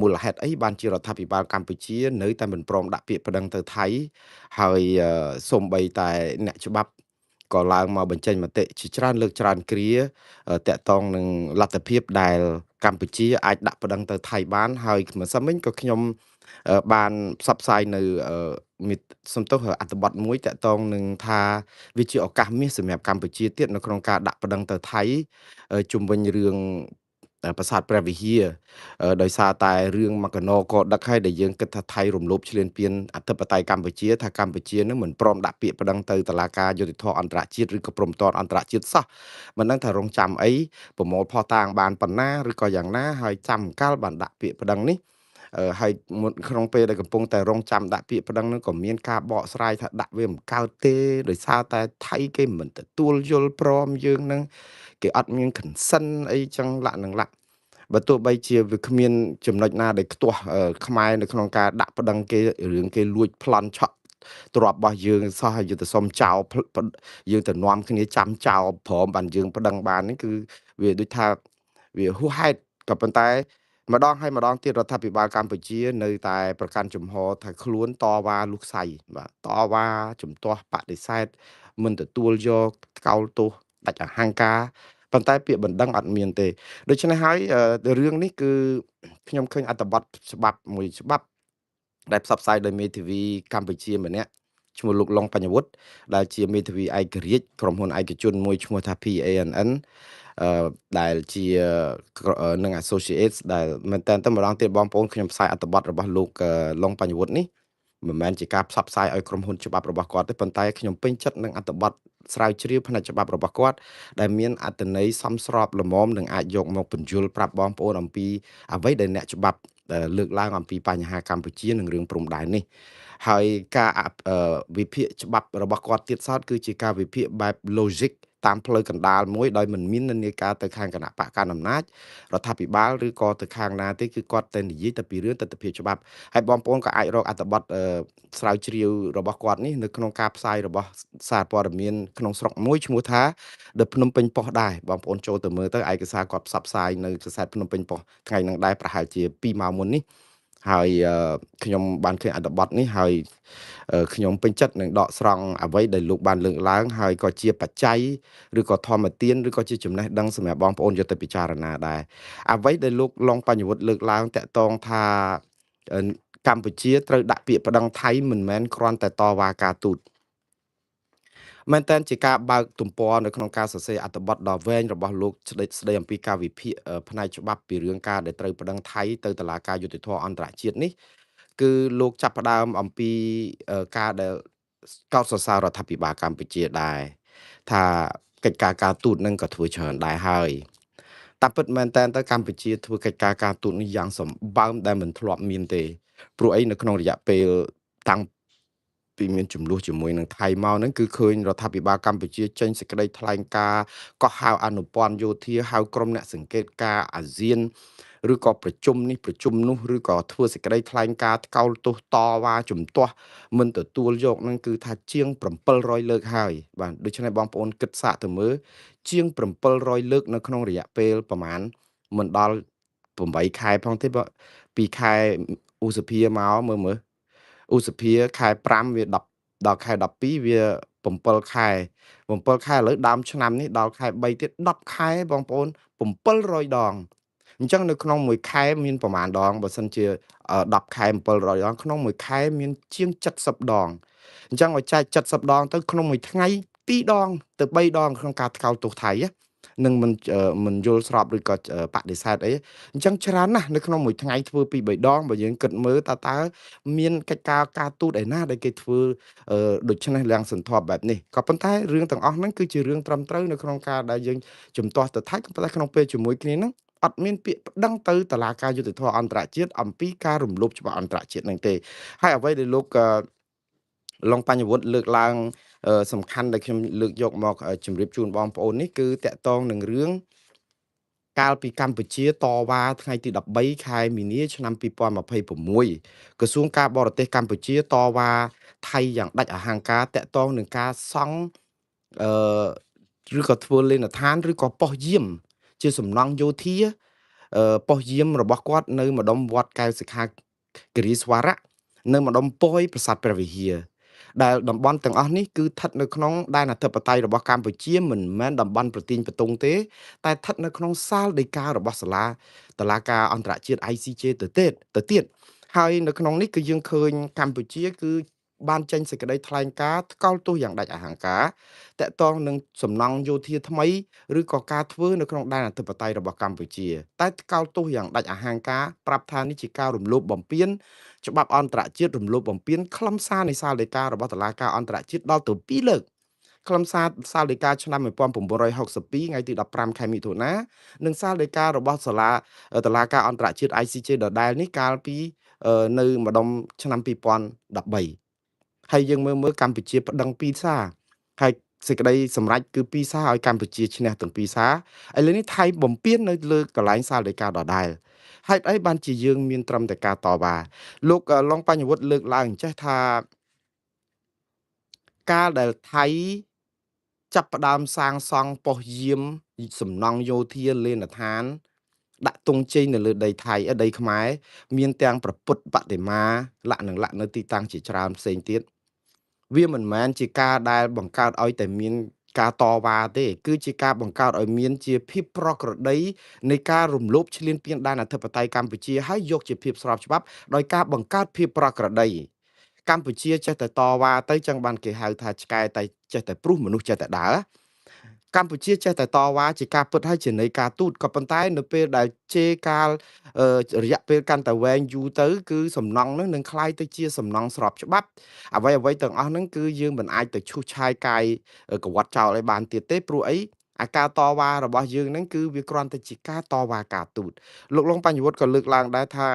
មូលហេតុអីបានជារដ្ឋាភិបាលកម្ពុជានៅតែមិនព្រមដាក់ពាក្យប្តឹងទៅថៃហើយសូម្បីតែអ្នកច្បាប់ក៏ឡើងមកបញ្ចេញមតិជាច្រើនលើកច្រើនគ្រាតាក់ទងនឹងលទ្ធភាពដែលកម្ពុជាអាចដាក់ប្តឹងទៅថៃបានហើយម្សិលមិញក៏ខ្ញុំបានផ្សព្វផ្សាយនៅមាតិសំទោសអត្ថបទមួយតាក់ទងនឹងថាវាជាឱកាសមាសសម្រាប់កម្ពុជាទៀតនៅក្នុងការដាក់ប្តឹងទៅថៃជុំវិញរឿងប្រាសាទព្រះវិហារដោយសារតែរឿងមកកណក៏ដឹកឲ្យដែលយើងគិតថាថៃរំលោភឈ្លានពានអធិបតេយ្យកម្ពុជាថាកម្ពុជានឹងមិនព្រមដាក់ពាក្យប្តឹងទៅតុលាការយុត្តិធម៌អន្តរជាតិឬក៏ព្រហ្មទណ្ឌអន្តរជាតិសោះមិនដឹងថារងចាំអីប្រមូលផុសតាងបានប៉ុណ្ណាឬក៏យ៉ាងណាហើយចាំកាលបានដាក់ពាក្យប្តឹងនេះហើយមុនក្នុងពេលដែលកំពុងតែរងចាំដាក់ពាក្យប្តឹងនោះក៏មានការបកស្រាយថាដាក់វាមិនកើតទេដោយសារតែថៃគេមិនទទួលយល់ព្រមយើងនឹងគេអត់មាន consent អីចឹងលក្ខនឹងលក្ខបើទោះបីជាវាគ្មានចំណុចណាដែលខ្ទាស់ខ្មែរនៅក្នុងការដាក់ប្តឹងគេរឿងគេលួចប្លន់ឆក់ទ្រព្យរបស់យើងសោះហើយយើងទៅសុំចោលយើងទៅនាំគ្នាចាំចោលព្រមបានយើងប្តឹងបាននេះគឺវាដូចថាវាហួសហេតុក៏ប៉ុន្តែម្ដងហើយម្ដងទៀតរដ្ឋាភិបាលកម្ពុជានៅតែប្រកាន់ជំហរថាខ្លួនតវ៉ាលុះខ្ស័យបាទតវ៉ាជំទាស់បដិសេធមិនទទួលយកថ្កោលទោសដាច់អហង្ការប៉ុន្តែពាក្យបណ្ដឹងអត់មានទេដូច្នេះហើយរឿងនេះគឺខ្ញុំឃើញអត្ថបទច្បាប់មួយច្បាប់ដែលផ្សព្វផ្សាយដោយមេធាវីកម្ពុជាម្នាក់ឈ្មោះលោកឡុងបញ្ញវុฒิដែលជាមេធាវីឯករាជ្យក្រុមហ៊ុនឯកជនមួយឈ្មោះថា PANN ដែលជានឹង Associates ដែលមែនតើម្ដងទៀតបងប្អូនខ្ញុំផ្សាយអត្ថបទរបស់លោកឡុងបញ្ញវុฒิនេះមិនមែនជាការផ្សព្វផ្សាយឲ្យក្រុមហ៊ុនច្បាប់របស់គាត់ទេប៉ុន្តែខ្ញុំពេញចិត្តនឹងអត្ថបទស្រាវជ្រាវផ្នែកច្បាប់របស់គាត់ដែលមានអត្ថន័យសមស្របល្មមនិងអាចយកមកបញ្យល់ប្រាប់បងប្អូនអំពីអ្វីដែលអ្នកច្បាប់លើកឡើងអំពីបញ្ហាកម្ពុជានិងរឿងព្រំដែននេះហើយការវិភាគច្បាប់របស់គាត់ទៀតសោតគឺជាការវិភាគបែប logic តាមផ្លូវកណ្ដាលមួយដោយមិនមាននិន្នាការទៅខាងគណៈបកកណ្ដាលអំណាចរដ្ឋាភិបាលឬក៏ទៅខាងណាទេគឺគាត់តែនិយាយតែពីរឿងទស្សនវិជ្ជាច្បាប់ហើយបងប្អូនក៏អាចរកអត្ថបទស្រាវជ្រាវរបស់គាត់នេះនៅក្នុងការផ្សាយរបស់សារព័ត៌មានក្នុងស្រុកមួយឈ្មោះថា The Phnom Penh Post ដែរបងប្អូនចូលទៅមើលទៅឯកសារគាត់ផ្សព្វផ្សាយនៅកាសែតភ្នំពេញ Post ថ្ងៃហ្នឹងដែរប្រហែលជា2ម៉ោងមុននេះហើយខ្ញុំបានឃើញអត្ថបទនេះហើយខ្ញុំពេញចិត្តនឹងដកស្រង់អ្វីដែលលោកបានលើកឡើងហើយក៏ជាបច្ច័យឬក៏ធម្មទានឬក៏ជាចំណេះដឹងសម្រាប់បងប្អូនយកទៅពិចារណាដែរអ្វីដែលលោកឡុងបញ្ញវុฒิលើកឡើងតាក់ទងថាកម្ពុជាត្រូវដាក់ពាក្យប្តឹងថៃមិនមែនគ្រាន់តែតវ៉ាការទូតមែនតើជាការបើកទំព័រនៅក្នុងការសរសេរអត្ថបទដ៏វែងរបស់លោកស្ដីអំពីការវិភាគផ្នែកច្បាប់ពីរឿងការដែលត្រូវប្តឹងថៃទៅតុលាការយុត្តិធម៌អន្តរជាតិនេះគឺលោកចាប់ផ្ដើមអំពីការដែលកោតសរសើររដ្ឋាភិបាលកម្ពុជាដែរថាកិច្ចការការទូតនឹងក៏ធ្វើច្រើនដែរហើយតាមពិតមែនតើកម្ពុជាធ្វើកិច្ចការការទូតនេះយ៉ាងសម្បើមដែលមិនធ្លាប់មានទេព្រោះអីនៅក្នុងរយៈពេលតាំងពីមានចំនួនជាមួយនឹងថៃមកហ្នឹងគឺឃើញរដ្ឋាភិបាលកម្ពុជាចេញសេចក្តីថ្លែងការណ៍ក៏ហៅអនុព័ន្ធយោធាហៅក្រុមអ្នកសង្កេតការណ៍អាស៊ានឬក៏ប្រជុំនេះប្រជុំនោះឬក៏ធ្វើសេចក្តីថ្លែងការណ៍ថ្កោលទោសតវ៉ាជំទាស់មិនទទួលយកនឹងគឺថាជាង700លើកហើយបាទដូច្នេះបងប្អូនគិតសាកទៅមើលជាង700លើកនៅក្នុងរយៈពេលប្រហែលមិនដល់8ខែផងទេពីខែឧសភាមកមើលឧសភាខែ5វា10ដល់ខែ12វា7ខែ7ខែឥឡូវដើមឆ្នាំនេះដល់ខែ3ទៀត10ខែបងប្អូន700ដងអញ្ចឹងនៅក្នុងមួយខែមានប្រមាណដងបើសិនជា10ខែ700ដងក្នុងមួយខែមានជាង70ដងអញ្ចឹងឲ្យចែក70ដងទៅក្នុងមួយថ្ងៃ2ដងទៅ3ដងក្នុងការថ្កោលទោសថៃនឹងមិនយល់ស្របឬក៏បដិសេធអីអញ្ចឹងច្រើនណាស់នៅក្នុងមួយថ្ងៃធ្វើពី3ដងបើយើងគិតមើលតើមានកិច្ចការការទូតឯណាដែលគេធ្វើដូច្នេះលាំងសន្ធប់បែបនេះក៏ប៉ុន្តែរឿងទាំងអស់ហ្នឹងគឺជារឿងត្រឹមត្រូវនៅក្នុងការដែលយើងជំទាស់ទៅថៃក៏ប៉ុន្តែក្នុងពេលជាមួយគ្នាហ្នឹងអត់មានពាក្យប្តឹងទៅតុលាការយុត្តិធម៌អន្តរជាតិអំពីការរំលោភច្បាប់អន្តរជាតិហ្នឹងទេហើយអ្វីដែលលោកឡុងបញ្ញវុฒิលើកឡើងសំខាន់ដែលខ្ញុំលើកយកមកជម្រាបជូនបងប្អូននេះគឺតាក់ទងនឹងរឿងកាលពីកម្ពុជាតវ៉ាថ្ងៃទី13ខែមីនាឆ្នាំ2026ក្រសួងការបរទេសកម្ពុជាតវ៉ាថៃយ៉ាងដាច់អហង្ការតាក់ទងនឹងការសង់អឺឬក៏ធ្វើលេនដ្ឋានឬក៏ប៉ុស្តិ៍យាមជាសំណង់យោធា ប៉ុស្តិ៍យាមរបស់គាត់នៅម្ដុំវត្តកែវសិក្ខាគិរីស្វារៈនិងម្ដុំពយប្រាសាទព្រះវិហារដែលតំបន់ទាំងអស់នេះគឺស្ថិតនៅក្នុងដែនអធិបតេយ្យរបស់កម្ពុជាមិនមែនតំបន់ប្រទាញបតុងទេតែស្ថិតនៅក្នុងសាលដីការបស់តុលាការអន្តរជាតិ ICJ ទៅទៀតហើយនៅក្នុងនេះគឺយើងឃើញកម្ពុជាគឺបានចេញសេចក្តីថ្លែងការណ៍ថ្កោលទោសយ៉ាងដាច់អហង្ការតាក់ទងនឹងសំណង់យោធាថ្មីឬក៏ការធ្វើនៅក្នុងដែនអធិបតេយ្យរបស់កម្ពុជាតែថ្កោលទោសយ៉ាងដាច់អហង្ការប្រាប់ថានេះជាការរំលោភបំពានច្បាប់អន្តរជាតិរំលោភបំពានខ្លឹមសារនៃសាលដីការបស់តុលាការអន្តរជាតិដល់ទៅ2លើកខ្លឹមសារសាលដីកាឆ្នាំ1962ថ្ងៃទី15ខែមិថុនានិងសាលដីការបស់តុលាការអន្តរជាតិ ICJ ដដែលនេះកាលពីនៅម្ដុំឆ្នាំ2013ហើយយើងមើលកម្ពុជាប្តឹង2សារហើយសេចក្តីសម្រេចគឺ2សារឲ្យកម្ពុជាឈ្នះទាំង2សារឥឡូវនេះថៃបំពេញនៅលើកន្លែងសាលដីកាដដែលហេតុអីបានជាយើងមានត្រឹមតែការតវ៉ាលោកឡុងបញ្ញវុធលើកឡើងចេះថាការដែលថៃចាប់ផ្ដើមសាងសង់ប៉ុស្តិ៍យាមសំណង់យោធាលេនដ្ឋានដាក់ទង់ជ័យនៅលើដីថៃដីខ្មែរមានទាំងប្រពុតបដិមាលក្ខណៈនៅទីតាំងជាច្រើនផ្សេងទៀតវាមិនមែនជាការដែលបង្កើតឲ្យតែមានការតវ៉ាទេគឺជាការបង្កើតឲ្យមានជាភាពប្រក្រតីនៃការរំលោភឈ្លានពានដែនអធិបតេយ្យកម្ពុជាហើយយកជាភាពស្របច្បាប់ដោយការបង្កើតភាពប្រក្រតីកម្ពុជាចេះតែតវ៉ាទៅចឹងបានគេហៅថាឆ្កែតែចេះតែព្រុសមនុស្សចេះតែដើរកម្ពុជាចេះតែតវ៉ាជាការពិតហើយជានៃការទូតក៏ប៉ុន្តែនៅពេលដែលជេរកាលរយៈពេលកាន់តែវែងយូរទៅគឺសំណង់នឹងคล้ายទៅជាសំណង់ស្របច្បាប់អ្វីទាំងអស់ហ្នឹងគឺយើងមិនអាចទៅឈូសឆាយកាយកវត្តចោលឲ្យបានទៀតទេព្រោះអីអាការតវ៉ារបស់យើងហ្នឹងគឺវាគ្រាន់តែជាការតវ៉ាការទូតលោកលងបញ្ញវុធក៏លើកឡើងដែរថា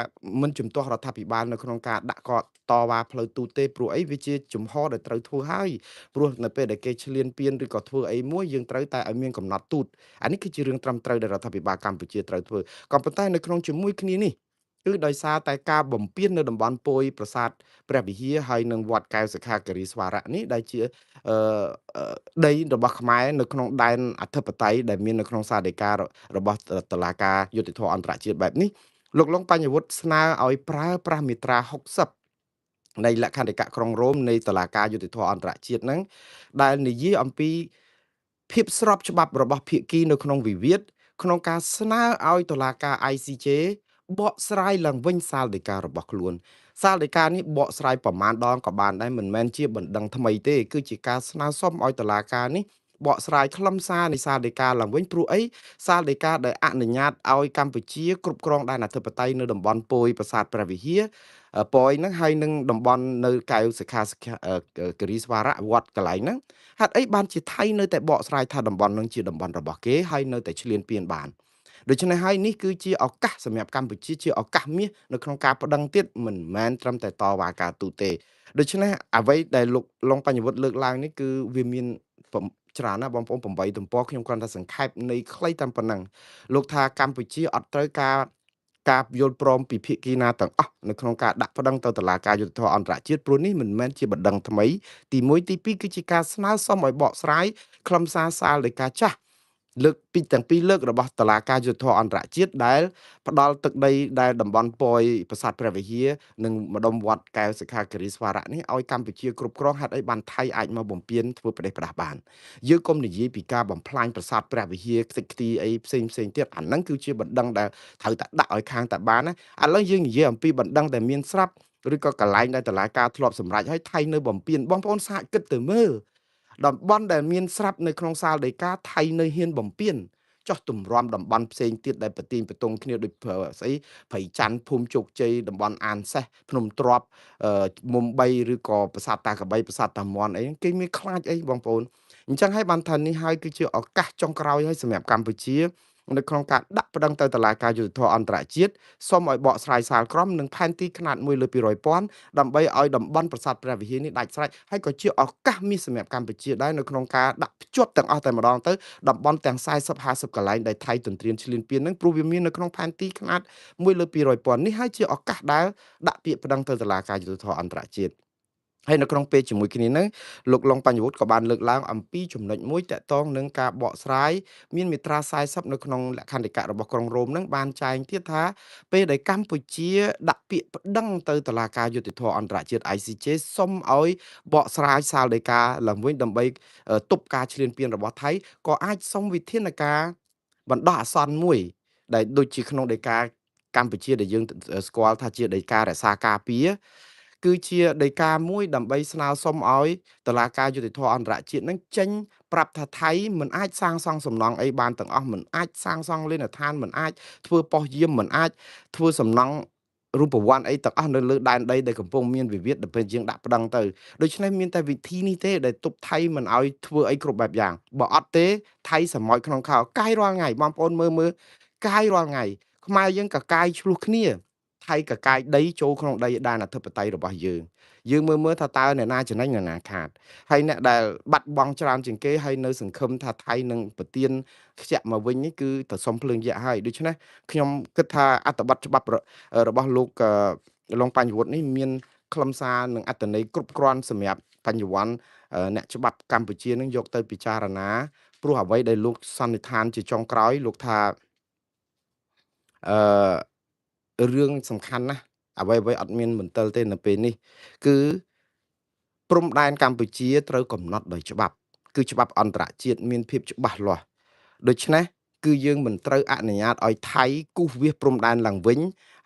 មិនជំទាស់រដ្ឋាភិបាលនៅក្នុងការដាក់កតវ៉ាផ្លូវទូតទេព្រោះអីវាជាជំហរដែលត្រូវធ្វើហើយព្រោះនៅពេលដែលគេឈ្លានពានឬក៏ធ្វើអីមួយយើងត្រូវតែឲ្យមានកំណត់ទូតអានេះគឺជារឿងត្រឹមត្រូវដែលរដ្ឋាភិបាលកម្ពុជាត្រូវធ្វើក៏ប៉ុន្តែនៅក្នុងជាមួយគ្នានេះគឺដោយសារតែការបំពាននៅតំបន់ពយប្រាសាទព្រះវិហារហើយនិងវត្តកែវសិក្ខាគិរីស្វារៈនេះដែលជាអឺដីរបស់ខ្មែរនៅក្នុងដែនអធិបតេយ្យដែលមាននៅក្នុងសាលដីការបស់តុលាការយុត្តិធម៌អន្តរជាតិបែបនេះលោកលងបញ្ញវុធស្នើឲ្យប្រើប្រាស់មាត្រា60នៃលក្ខន្តិកៈក្រុងរ៉ូមនៃតុលាការយុត្តិធម៌អន្តរជាតិហ្នឹងដែលនិយាយអំពីភាពស្របច្បាប់របស់ភាគីនៅក្នុងវិវាទក្នុងការស្នើឲ្យតុលាការ ICJ បកស្រាយឡើងវិញសាលដីការបស់ខ្លួនសាលដីកានេះបកស្រាយប្រមាណដងក៏បានដែរមិនមែនជាបណ្ដឹងថ្មីទេគឺជាការស្នើសុំឲ្យតុលាការនេះបកស្រាយខ្លឹមសារនៃសាលដីកាឡើងវិញព្រោះអីសាលដីកាដែលអនុញ្ញាតឲ្យកម្ពុជាគ្រប់គ្រងដែនអធិបតេយ្យនៅតំបន់ពយប្រាសាទព្រះវិហារពយហ្នឹងហើយនឹងតំបន់នៅកែវសិក្ខាគិរីស្វារៈវត្តកន្លែងហ្នឹងហេតុអីបានជាថៃនៅតែបកស្រាយថាតំបន់ហ្នឹងជាតំបន់របស់គេហើយនៅតែឈ្លានពានបានដូច្នេះហើយនេះគឺជាឱកាសសម្រាប់កម្ពុជាជាឱកាសមាសនៅក្នុងការប្តឹងទៀតមិនមែនត្រឹមតែតវ៉ាការទូតទេដូច្នេះអ្វីដែលលោកឡុងបញ្ញវុធលើកឡើងនេះគឺវាមានច្រើនណាស់បងប្អូន8ទំព័រខ្ញុំគ្រាន់តែសង្ខេបនៃខ្លីតែប៉ុណ្ណឹងលោកថាកម្ពុជាអត់ត្រូវការយល់ព្រមពីភាគីណាទាំងអស់នៅក្នុងការដាក់ប្តឹងទៅតុលាការយុត្តិធម៌អន្តរជាតិព្រោះនេះមិនមែនជាបណ្ដឹងថ្មីទី1ទី2គឺជាការស្នើសុំឲ្យបកស្រាយខ្លឹមសារសាលដីកាចាស់លើកពីទាំងពីរលើករបស់តុលាការយុត្តិធម៌អន្តរជាតិដែលផ្ដាល់ទឹកដីដែលតំបន់ពយប្រាសាទព្រះវិហារនិងម្ដុំវត្តកែវសិក្ខាគិរីស្វារៈនេះឲ្យកម្ពុជាគ្រប់គ្រងហេតុអីបានថៃអាចមកបំពេញធ្វើប្រទេសផ្ដាស់បានយើងកុំនិយាយពីការបំផ្លាញប្រាសាទព្រះវិហារខ្ទេចខ្ទីអីផ្សេងទៀតអាហ្នឹងគឺជាបណ្ដឹងដែលត្រូវតែដាក់ឲ្យខាងតែបានណាឥឡូវយើងនិយាយអំពីបណ្ដឹងដែលមានស្រាប់ឬក៏កន្លែងដែលតុលាការធ្លាប់សម្រេចឲ្យថៃនៅបំពេញបងប្អូនសហគិតទៅមើលតំបន់ដែលមានស្រាប់នៅក្នុងសាលដីកាថៃនៅហ៊ានបំពេញចោះទម្រាំតំបន់ផ្សេងទៀតដែលប្រទីងបតុងគ្នាដូចស្អីព្រៃច័ន្ទភូមិជោគជ័យតំបន់អានសេះភ្នំទ្រាប់មុំ3ឬក៏ប្រាសាទតាកបីប្រាសាទតាមាន់អីគេមានខ្លាចអីបងប្អូនអញ្ចឹងហើយបានថានេះហើយគឺជាឱកាសចុងក្រោយហើយសម្រាប់កម្ពុជានៅក្នុងការដាក់ប្តឹងទៅតុលាការយុត្តិធម៌អន្តរជាតិសូមឲ្យបកស្រាយសាលក្រមនិងផែនទីខ្នាត1/200,000ដើម្បីឲ្យតំបន់ប្រាសាទព្រះវិហារនេះដាច់ស្រេចហើយក៏ជាឱកាសមាសសម្រាប់កម្ពុជាដែរនៅក្នុងការដាក់ភ្ជាប់ទាំងអស់តែម្ដងទៅតំបន់ទាំង40-50កន្លែងដែលថៃទន្ទ្រានឈ្លានពាននឹងព្រោះវាមាននៅក្នុងផែនទីខ្នាត1/200,000នេះហើយជាឱកាសដែលដាក់ពាក្យប្តឹងទៅតុលាការយុត្តិធម៌អន្តរជាតិ ហើយនៅក្នុងពេលជាមួយគ្នាហ្នឹងលោកឡុងបញ្ញវុត្តក៏បានលើកឡើងអំពីចំណុចមួយតាក់ទងនឹងការបកស្រាយមានមាត្រា40នៅក្នុងលក្ខន្តិកៈរបស់ក្រុងរ៉ូមហ្នឹងបានចែងទៀតថាពេលដែលកម្ពុជាដាក់ពាក្យប្តឹងទៅតុលាការយុត្តិធម៌អន្តរជាតិ ICJ សុំឲ្យបកស្រាយសាលដីកាឡើងវិញដើម្បីទប់ការឈ្លានពានរបស់ថៃក៏អាចសុំវិធានការបណ្ដោះអាសន្នមួយដែលដូចជាក្នុងដីកាកម្ពុជាដែលយើងស្គាល់ថាជាដីការក្សាការពារគឺជាដីកាមួយដើម្បីស្នើសុំឲ្យតុលាការយុត្តិធម៌អន្តរជាតិនឹងចេញប្រាប់ថាថៃមិនអាចសាងសង់សំណង់អីបានទាំងអស់មិនអាចសាងសង់លេនដ្ឋានមិនអាចធ្វើប៉ុស្តិ៍យាមមិនអាចធ្វើសំណង់រូបវន្តអីទាំងអស់នៅលើដែនដីដែលកំពុងមានវិវាទដល់ពេលយើងដាក់ប្តឹងទៅដូច្នេះមានតែវិធីនេះទេដែលទប់ថៃមិនឲ្យធ្វើអីគ្រប់បែបយ៉ាងបើអត់ទេថៃសមុទ្រក្នុងខោកាយរាល់ថ្ងៃបងប្អូនមើលកាយរាល់ថ្ងៃខ្មែរយើងក៏កាយឆ្លោះគ្នាថៃក៏កាយដីចូលក្នុងដីដែនអធិបតេយ្យរបស់យើងមើលថាតើអ្នកណាចំណេញអ្នកណាខាតហើយអ្នកដែលបាត់បង់ច្រើនជាងគេហើយនៅសង្ឃឹមថាថៃនឹងប្រទៀនខ្ជាក់មកវិញនេះគឺទៅសុំភ្លើងយក្សហើយដូច្នេះខ្ញុំគិតថាអត្ថបទច្បាប់របស់លោកឡុងបញ្ញវុត្តនេះមានខ្លឹមសារនិងអត្ថន័យគ្រប់គ្រាន់សម្រាប់បញ្ញវន្តអ្នកច្បាប់កម្ពុជានឹងយកទៅពិចារណាព្រោះអ្វីដែលលោកសន្និដ្ឋានជាចុងក្រោយលោកថាអឺរឿងសំខាន់ណាស់អ្វីអត់មានមន្ទិលទេនៅពេលនេះគឺព្រំដែនកម្ពុជាត្រូវកំណត់ដោយច្បាប់គឺច្បាប់អន្តរជាតិមានភាពច្បាស់លាស់ដូច្នេះគឺយើងមិនត្រូវអនុញ្ញាតឲ្យថៃគូសវាសព្រំដែនឡើងវិញ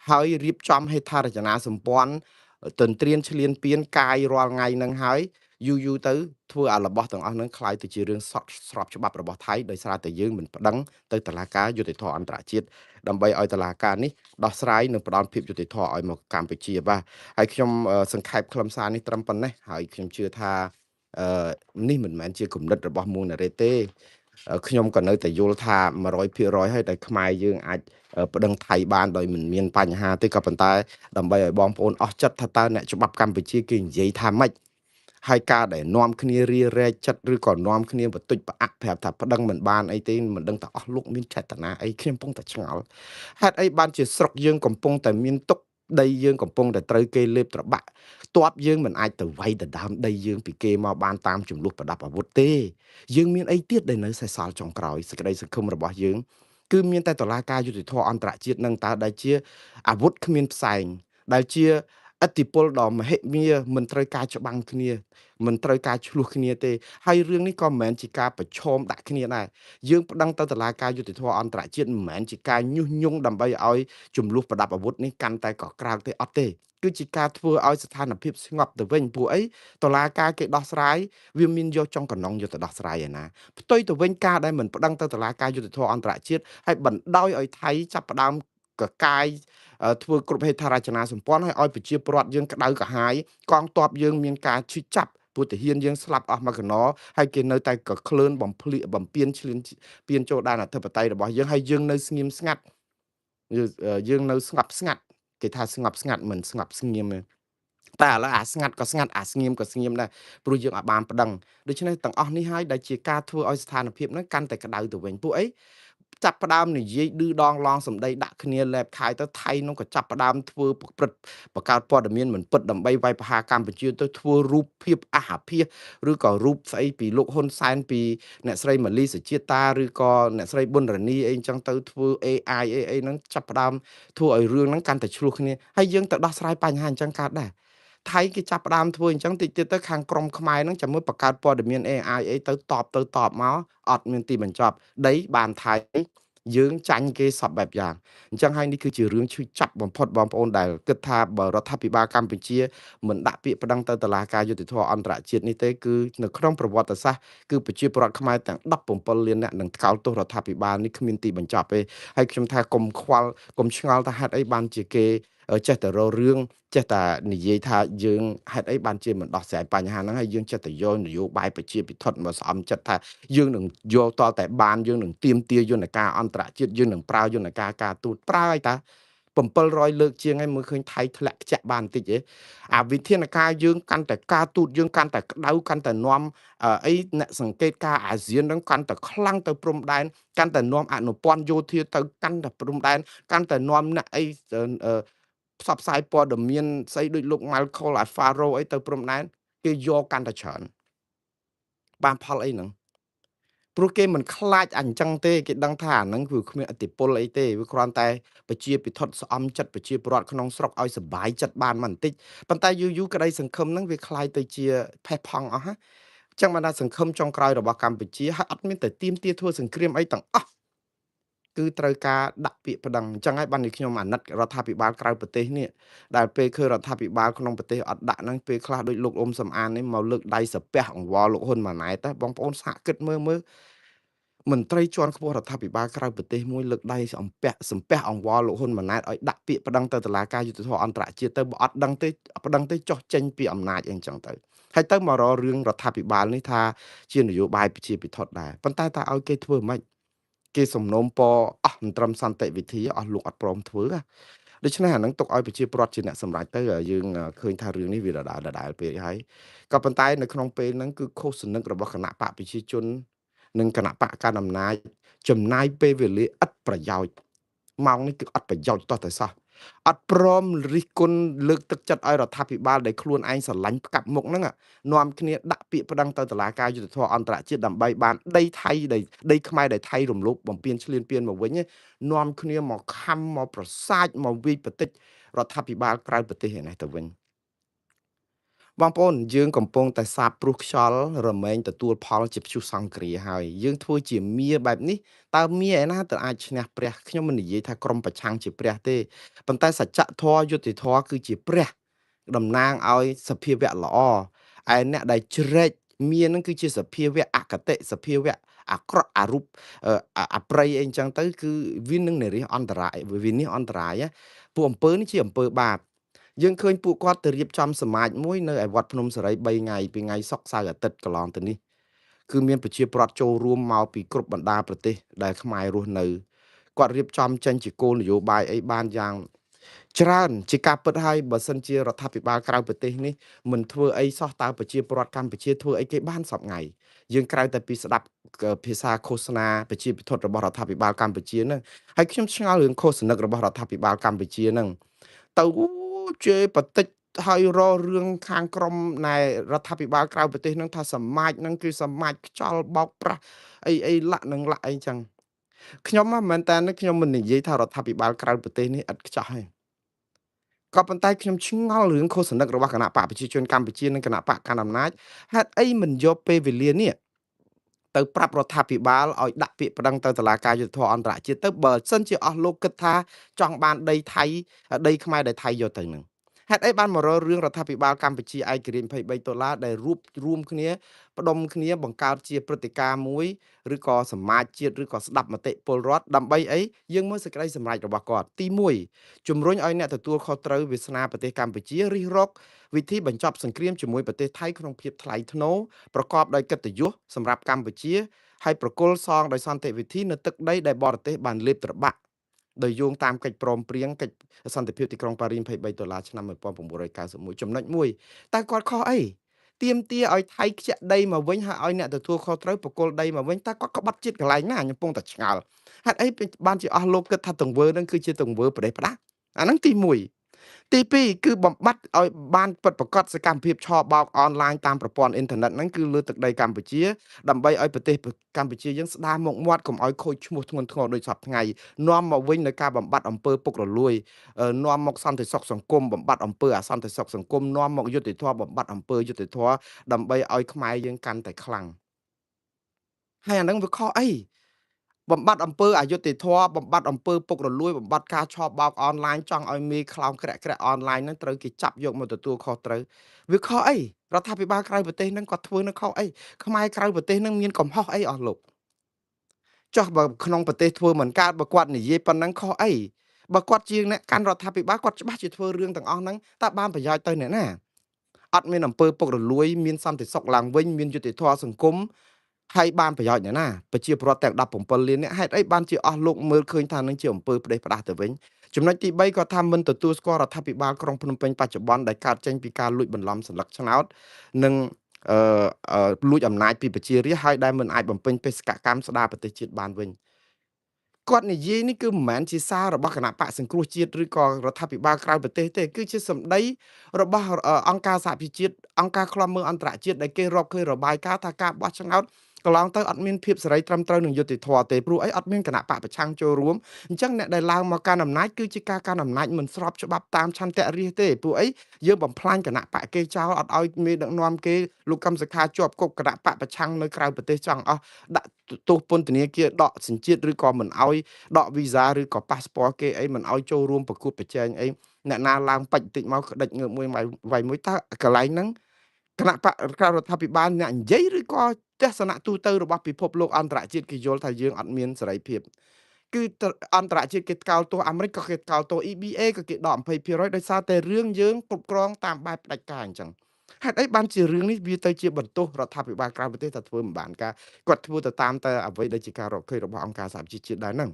ហើយរៀបចំហេដ្ឋារចនាសម្ព័ន្ធទន្ទ្រានឈ្លានពានកាយរាល់ថ្ងៃនឹងហើយយូរទៅធ្វើឲ្យរបស់ទាំងអស់នឹងคล้ายទៅជារឿងស្របច្បាប់របស់ថៃដោយសារតែយើងមិនប្តឹងទៅតុលាការយុត្តិធម៌អន្តរជាតិដើម្បីឲ្យតុលាការនេះដោះស្រាយនិងផ្ដល់ភាពយុត្តិធម៌ឲ្យមកកម្ពុជាបាទហើយខ្ញុំសង្ខេបខ្លឹមសារនេះត្រឹមប៉ុណ្ណេះហើយខ្ញុំជឿថាអឺនេះមិនមែនជាគំនិតរបស់មួងណារ៉េតទេខ្ញុំក៏នៅតែយល់ថា100%ហើយដែលខ្មែរយើងអាចប្តឹងថៃបានដោយមិនមានបញ្ហាទេក៏ប៉ុន្តែដើម្បីឲ្យបងប្អូនអស់ចិត្តថាតើអ្នកច្បាប់កម្ពុជាគេនិយាយថាម៉េចហើយការដែលនាំគ្នារារែកចិត្តឬក៏នាំគ្នាបន្តិចផ្អាក់ប្រាប់ថាប្តឹងមិនបានអីទេមិនដឹងថាអស់លោកមានចេតនាអីខ្ញុំកំពុងតែឆ្ងល់ហេតុអីបានជាស្រុកយើងកំពុងតែមានទុក្ខដីយើងកំពុងតែត្រូវគេលេបត្របាក់ទ័ពយើងមិនអាចទៅវាយដណ្ដើមដីយើងពីគេមកបានតាមចំនួនប្រដាប់អាវុធទេយើងមានអីទៀតដែលនៅសេសសល់ចុងក្រោយសេចក្តីសង្ឃឹមរបស់យើងគឺមានតែតុលាការយុត្តិធម៌អន្តរជាតិនឹងតើដែលជាអាវុធគ្មានផ្សែងដែលជាឥទ្ធិពលដ៏មហិមាមិនត្រូវការច្បាំងគ្នាមិនត្រូវការឆ្លោះគ្នាទេហើយរឿងនេះក៏មិនមែនជាការប្រឈមដាក់គ្នាដែរយើងប្តឹងទៅតុលាការយុត្តិធម៌អន្តរជាតិមិនមែនជាការញុះញង់ដើម្បីឲ្យចំនួនប្រដាប់អាវុធនេះកាន់តែកក្រើកទេអត់ទេគឺជាការធ្វើឲ្យស្ថានភាពស្ងប់ទៅវិញព្រោះអីតុលាការគេដោះស្រាយវាមានយកចុងកណ្ដុងយកទៅដោះស្រាយឯណាផ្ទុយទៅវិញការដែលមិនប្តឹងទៅតុលាការយុត្តិធម៌អន្តរជាតិហើយបណ្ដោយឲ្យថៃចាប់ផ្ដើមកកាយធ្វើគ្រប់ហេដ្ឋារចនាសម្ព័ន្ធឲ្យប្រជាពលរដ្ឋយើងក្តៅក្រហាយកងទ័ពយើងមានការឈឺចាប់ពុទ្ធិហ៊ានយើងស្លាប់អស់មួយកណោហើយគេនៅតែក៏ក្លឿនបំភ្លៀបំពេញឈ្លានពានចូលដែនអធិបតេយ្យរបស់យើងហើយយើងនៅស្ងៀមស្ងាត់យើងនៅស្ងប់ស្ងាត់គេថាស្ងប់ស្ងាត់មិនស្ងប់ស្ងៀមទេតែឥឡូវអាស្ងាត់ក៏ស្ងាត់អាស្ងៀមក៏ស្ងៀមដែរព្រោះយើងអាចបានប្តឹងដូច្នេះទាំងអស់នេះហើយដែលជាការធ្វើឲ្យស្ថានភាពហ្នឹងកាន់តែក្តៅទៅវិញពួកអីចាប់ផ្ដើមនិយាយឌឺដងឡងសម្ដីដាក់គ្នាលែបខាយទៅថៃនោះក៏ចាប់ផ្ដើមធ្វើប្រព្រឹត្តបង្កើតព័ត៌មានមិនពិតដើម្បីវាយប្រហារកម្ពុជាទៅធ្វើរូបភាពអហភាសឬក៏រូបស្អីពីលោកហ៊ុនសែនពីអ្នកស្រីម៉ាលីសុជាតាឬក៏អ្នកស្រីប៊ុនរ៉ានីអីអញ្ចឹងទៅធ្វើ AI អីហ្នឹងចាប់ផ្ដើមធ្វើឲ្យរឿងហ្នឹងកាន់តែឆ្លោះគ្នាហើយយើងទៅដោះស្រាយបញ្ហាអញ្ចឹងកើតដែរថៃគេចាប់ផ្ដើមធ្វើអញ្ចឹងតិចទៀតទៅខាងក្រមខ្មែរហ្នឹងចាំមើលបង្កើតព័ត៌មាន AI អីទៅតបមកអត់មានទីបញ្ចប់ដីបានថៃយើងចាញ់គេសពបែបយ៉ាងអញ្ចឹងហើយនេះគឺជារឿងឈឺចាប់បំផុតបងប្អូនដែលគិតថាបើរដ្ឋាភិបាលកម្ពុជាមិនដាក់ពាក្យប្តឹងទៅតុលាការយុត្តិធម៌អន្តរជាតិនេះទេគឺនៅក្នុងប្រវត្តិសាស្ត្រគឺប្រជាពលរដ្ឋខ្មែរទាំង17លាននាក់នឹងថ្កោលទោសរដ្ឋាភិបាលនេះគ្មានទីបញ្ចប់ទេហើយខ្ញុំថាកុំខ្វល់កុំឆ្ងល់ថាហេតុអីបានជាគេចេះតែរករឿងចេះតែនិយាយថាយើងហេតុអីបានជាមិនដោះស្រាយបញ្ហាហ្នឹងហើយយើងចេះតែយកនយោបាយប្រជាពិធដ្ឋមកស្អំចិត្តថាយើងនឹងយកតតែបានយើងនឹងទៀមទាយន្តការអន្តរជាតិយើងនឹងប្រើយន្តការការទូតប្រើឲ្យតា700លើកជាងហើយមើលឃើញថៃធ្លាក់ខ្ជាក់បានបន្តិចទេអាវិធានការយើងកាន់តែការទូតយើងកាន់តែក្តៅកាន់តែនាំអីអ្នកសង្កេតការអាស៊ានហ្នឹងកាន់តែខ្លាំងទៅព្រំដែនកាន់តែនាំអនុព័ន្ធយោធាទៅកាន់តែព្រំដែនកាន់តែនាំអ្នកអីផ្សព្វផ្សាយព័ត៌មានស្អីដូចលោក Malcolm Alfaro អីទៅព្រំដែន គេយកកាន់តែច្រើនបានផលអីហ្នឹងព្រោះគេមិនខ្លាចអញ្ចឹងទេគេដឹងថាអាហ្នឹងគឺគ្មានឥទ្ធិពលអីទេវាគ្រាន់តែប្រជាពិធស្អំចិត្តប្រជាពលរដ្ឋក្នុងស្រុកឲ្យសុបាយចិត្តបានបន្តិចប៉ុន្តែយូរៗក្តីសង្ឃឹមហ្នឹងវាคล้ายទៅជាផេះផង់អស់ណាចឹងបានថាសង្ឃឹមចុងក្រោយរបស់កម្ពុជាហើយអត់មានតែទាមទារធ្វើសង្គ្រាមអីទាំងអស់គឺត្រូវការដាក់ពាក្យប្តឹងអញ្ចឹងហើយបាននេះខ្ញុំអាណិតរដ្ឋាភិបាលក្រៅប្រទេសនេះដែលពេលឃើញរដ្ឋាភិបាលក្នុងប្រទេសអត់ដាក់ហ្នឹងពេលខ្លះដូចលោកអ៊ុំសំអាននេះមកលើកដៃសាពះអង្វរលោកហ៊ុនម៉ាណែតបងប្អូនសហគិតមើលមន្ត្រីជាន់ខ្ពស់រដ្ឋាភិបាលក្រៅប្រទេសមួយលើកដៃសំពះអង្វរលោកហ៊ុនម៉ាណែតឲ្យដាក់ពាក្យប្តឹងទៅតុលាការយុត្តិធម៌អន្តរជាតិទៅបើអត់ដឹងទេប្តឹងទេចុះចេញពីអំណាចអីចឹងទៅហើយទៅមករករឿងរដ្ឋាភិបាលនេះថាជានយោបាយប្រជាពិធដែរប៉ុន្តែតើឲ្យគេធ្វើម៉េចគេសំណូមពរអស់មិនត្រឹមសន្តិវិធីអស់លោកអត់ព្រមធ្វើដូច្នេះអានឹងទុកឲ្យប្រជាពលរដ្ឋជាអ្នកសម្រេចទៅយើងឃើញថារឿងនេះវាដដែលពេកហើយក៏ប៉ុន្តែនៅក្នុងពេលហ្នឹងគឺខុសសនឹករបស់គណៈបកប្រជាជននិងគណៈបកកណ្ដាលអំណាចចំណាយពេលវេលាឥតប្រយោជន៍ម៉ោងនេះគឺអត់ប្រយោជន៍តោះតែសោះអត់ព្រមរិះគន់លើកទឹកចិត្តឲ្យរដ្ឋាភិបាលដែលខ្លួនឯងស្រឡាញ់ផ្កាប់មុខហ្នឹងនាំគ្នាដាក់ពាក្យប្តឹងទៅតុលាការយុត្តិធម៌អន្តរជាតិដើម្បីបានដីថៃដីខ្មែរដែលថៃរំលោភបំពានឈ្លានពានមកវិញនាំគ្នាមកខំមកប្រសាចមកវិយប្រតិចរដ្ឋាភិបាលក្រៅប្រទេសឯនេះទៅវិញបងប្អូនយើងកំពុងតែសាបព្រោះខ្យល់រមែងទទួលផលជាព្យុះសង្គ្រាហើយយើងធ្វើជាមៀបែបនេះតើមៀឯណាទៅអាចឈ្នះព្រះខ្ញុំមិននិយាយថាក្រុមប្រឆាំងជាព្រះទេប៉ុន្តែសច្ចធម៌យុត្តិធម៌គឺជាព្រះតំណាងឲ្យសភាវៈល្អឯអ្នកដែលជ្រែកមៀនឹងគឺជាសភាវៈអកតេសភាវៈអាក្រក់អរូបអប្រ័យអីចឹងទៅគឺវានឹងនិរិះអន្តរាយវានេះអន្តរាយពួកអំពើនេះជាអំពើបាបយើងឃើញពួកគាត់ទៅរៀបចំសមាជមួយនៅឯវត្តភ្នំសេរី3ថ្ងៃពីថ្ងៃសុក្រសៅរ៍អាទិត្យកន្លងទៅនេះគឺមានប្រជាប្រដ្ឋចូលរួមមកពីគ្រប់បណ្ដាប្រទេសដែលខ្មែររស់នៅគាត់រៀបចំចេញជាគោលនយោបាយអីបានយ៉ាងច្រើនជាការពិតហើយបើសិនជារដ្ឋាភិបាលក្រៅប្រទេសនេះមិនធ្វើអីសោះតើប្រជាពលរដ្ឋកម្ពុជាធ្វើអីគេបានសពថ្ងៃយើងក្រៅតែពីស្ដាប់ភាសាឃោសនាប្រជាពិធរបស់រដ្ឋាភិបាលកម្ពុជាហ្នឹងហើយខ្ញុំឆ្ងល់រឿងឃោសនិករបស់រដ្ឋាភិបាលកម្ពុជាហ្នឹងទៅជេរបតិចហើយរករឿងខាងក្រមណែរដ្ឋាភិបាលក្រៅប្រទេសហ្នឹងថាសមាជហ្នឹងគឺសមាជខ្យល់បោកប្រាស់អីលាក់នឹងលាក់អីចឹងខ្ញុំមែនតើខ្ញុំមិននិយាយថារដ្ឋាភិបាលក្រៅប្រទេសនេះឥតខ្ចោះទេក៏ប៉ុន្តែខ្ញុំឆ្ងល់រឿងឃោសនិករបស់គណៈបកប្រជាជនកម្ពុជានិងគណៈបកកណ្ដាលអំណាចហេតុអីមិនយកពេលវេលានេះទៅប្រាប់រដ្ឋាភិបាលឲ្យដាក់ពាក្យប្តឹងទៅតុលាការយុត្តិធម៌អន្តរជាតិទៅបើសិនជាអស់លោកគិតថាចង់បានដីថៃដីខ្មែរដែលថៃយកទៅនឹងហេតុអីបានមករករឿងរដ្ឋាភិបាលកម្ពុជាឯករាជ្យ$23ដែលរួបរួមគ្នាផ្ដុំគ្នាបង្កើតជាព្រឹត្តិការណ៍មួយឬក៏សមាជជាតិឬក៏ស្ដាប់មតិពលរដ្ឋដើម្បីអីយើងមើលសេចក្តីសម្រេចរបស់គាត់ទី1ជំរុញឲ្យអ្នកទទួលខុសត្រូវវាសនាប្រទេសកម្ពុជារិះរកវិធីបញ្ចប់សង្គ្រាមជាមួយប្រទេសថៃក្នុងភាពថ្លៃថ្នូរប្រកបដោយកិត្តិយសសម្រាប់កម្ពុជាហើយប្រគល់សងដោយសន្តិវិធីនៅទឹកដីដែលបរទេសបានលេបត្របាក់ដោយយោងតាមកិច្ចព្រមព្រៀងកិច្ចសន្តិភាពទីក្រុងប៉ារីស$23ឆ្នាំ1991ចំណុចមួយតែគាត់ខុសអីទៀមទាឲ្យថៃខ្ជាក់ដីមកវិញហើយឲ្យអ្នកទទួលខុសត្រូវប្រគល់ដីមកវិញតែគាត់ក្បត់ជាតិកន្លែងណាខ្ញុំពងតែឆ្ងល់ហេតុអីបានជាអស់លោកគិតថាទង្វើនឹងគឺជាទង្វើប្រទេសផ្ដាស់អាហ្នឹងទី1ទី2គឺបំបត្តិឲ្យបានពិតប្រាកដសកម្មភាពឆបោកអនឡាញតាមប្រព័ន្ធអ៊ីនធឺណិតហ្នឹងគឺលើទឹកដីកម្ពុជាដើម្បីឲ្យប្រទេសកម្ពុជាយើងស្ដារមុខមាត់កុំឲ្យខូចឈ្មោះធ្ងន់ធ្ងរដូចសពថ្ងៃនាំមកវិញនៅការបំបត្តិអំពើពុករលួយនាំមកសន្តិសុខសង្គមបំបត្តិអំពើអសន្តិសុខសង្គមនាំមកយុត្តិធម៌បំបត្តិអំពើយុត្តិធម៌ដើម្បីឲ្យខ្មែរយើងកាន់តែខ្លាំងហើយអាហ្នឹងវាខុសអីបំបត្តិអំពើអយុត្តិធម៌បំបត្តិអំពើពុករលួយបំបត្តិការឆបោកអនឡាញចង់ឲ្យមេខ្លោងក្រាក់អនឡាញហ្នឹងត្រូវគេចាប់យកមកទទួលខុសត្រូវវាខុសអីរដ្ឋាភិបាលក្រៅប្រទេសហ្នឹងគាត់ធ្វើនៅខុសអីខ្មែរក្រៅប្រទេសហ្នឹងមានកំហុសអីអស់លោកចុះបើក្នុងប្រទេសធ្វើមិនកើតបើគាត់និយាយប៉ុណ្ណឹងខុសអីបើគាត់ជាអ្នកកាន់រដ្ឋាភិបាលគាត់ច្បាស់ជាធ្វើរឿងទាំងអស់ហ្នឹងតើបានប្រយោជន៍ទៅអ្នកណាអត់មានអំពើពុករលួយមានសន្តិសុខឡើងវិញមានយុត្តិធម៌សង្គមហើយបានប្រយោជន៍អ្នកណាប្រជាពលរដ្ឋទាំង17លាននេះហេតុអីបានជាអស់លោកមើលឃើញថានឹងជាអំពើផ្ដេសផ្ដាស់ទៅវិញចំណុចទី3គាត់ថាមិនទទួលស្គាល់រដ្ឋាភិបាលក្រុងភ្នំពេញបច្ចុប្បន្នដែលកើតចេញពីការលួចបន្លំសន្លឹកឆ្នោតនិងលួចអំណាចពីប្រជារាស្ត្រហើយដែលមិនអាចបំពេញបេសកកម្មស្ដារប្រទេសជាតិបានវិញ គាត់និយាយនេះគឺមិនមែនជាសាររបស់គណៈបក្សសង្គ្រោះជាតិឬក៏រដ្ឋាភិបាលក្រៅប្រទេសទេគឺជាសម្ដីរបស់អង្គការសហប្រជាជាតិអង្គការឃ្លាំមើលអន្តរជាតិដែលគេរកឃើញរបាយការណ៍ថាការបោះឆ្នោតកន្លងទៅអត់មានភាពសេរីត្រឹមត្រូវនឹងយុត្តិធម៌ទេព្រោះអីអត់មានគណៈបកប្រឆាំងចូលរួមអញ្ចឹងអ្នកដែលឡើងមកកាន់អំណាចគឺជាការកាន់អំណាចមិនស្របច្បាប់តាមឆន្ទៈរាស្ត្រទេព្រោះអីយើងបំផ្លាញគណៈបកគេចោលអត់ឲ្យមេដឹកនាំគេលោកកឹមសុខាជាប់គុកគណៈបកប្រឆាំងនៅក្រៅប្រទេសចង់អស់ដាក់ទោសពន្ធនាគារដកសញ្ជាតិឬក៏មិនឲ្យដកវីសាឬក៏ប៉ាសពតគេអីមិនឲ្យចូលរួមប្រកួតប្រជែងអីអ្នកណាឡើងពេចបន្តិចមកក្តិចងើបមួយវាយមួយតើកន្លែងហ្នឹងគណៈបករដ្ឋាភិបាលអ្នកនិយាយឬក៏ទស្សនៈទូទៅរបស់ពិភពលោកអន្តរជាតិគេយល់ថាយើងអត់មានសេរីភាពគឺអន្តរជាតិគេថ្កោលទោសអាមេរិកក៏គេថ្កោលទោស EBA ក៏គេដក20%ដោយសារតែរឿងយើងគ្រប់គ្រងតាមបែបផ្ដាច់ការអញ្ចឹងហេតុអីបានជារឿងនេះវាទៅជាបន្ទោសរដ្ឋាភិបាលក្រៅប្រទេសថាធ្វើមិនបានការគាត់ធ្វើទៅតាមតែអ្វីដែលជាការរកឃើញរបស់អង្គការសហប្រជាជាតិដែរហ្នឹង